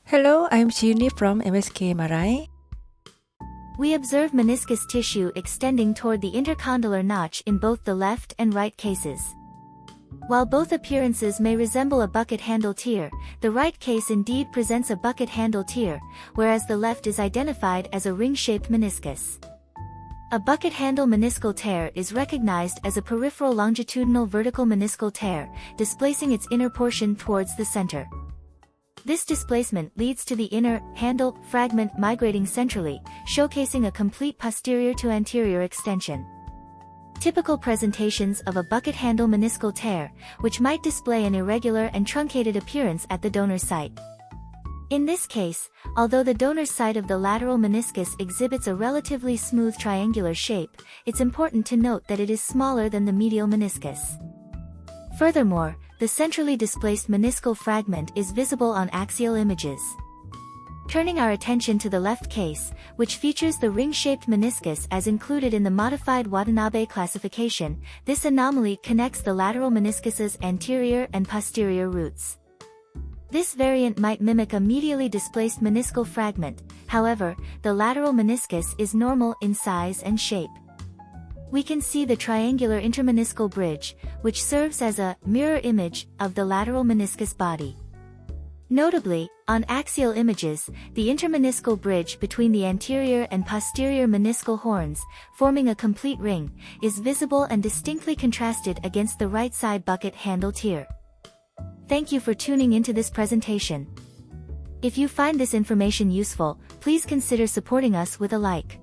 Hello, I'm Chini from MSK Marai. We observe meniscus tissue extending toward the intercondylar notch in both the left and right cases. While both appearances may resemble a bucket handle tear, the right case indeed presents a bucket handle tear, whereas the left is identified as a ring-shaped meniscus. A bucket handle meniscal tear is recognized as a peripheral longitudinal vertical meniscal tear, displacing its inner portion towards the center. This displacement leads to the inner handle fragment migrating centrally, showcasing a complete posterior to anterior extension. Typical presentations of a bucket handle meniscal tear, which might display an irregular and truncated appearance at the donor site. In this case, although the donor's site of the lateral meniscus exhibits a relatively smooth triangular shape, it's important to note that it is smaller than the medial meniscus. Furthermore, the centrally displaced meniscal fragment is visible on axial images. Turning our attention to the left case, which features the ring-shaped meniscus as included in the Modified Watanabe Classification, this anomaly connects the lateral meniscus's anterior and posterior roots. This variant might mimic a medially displaced meniscal fragment, however, the lateral meniscus is normal in size and shape. We can see the triangular intermeniscal bridge, which serves as a mirror image of the lateral meniscus body. Notably, on axial images, the intermeniscal bridge between the anterior and posterior meniscal horns, forming a complete ring, is visible and distinctly contrasted against the right side bucket handle tear. Thank you for tuning into this presentation. If you find this information useful, please consider supporting us with a like.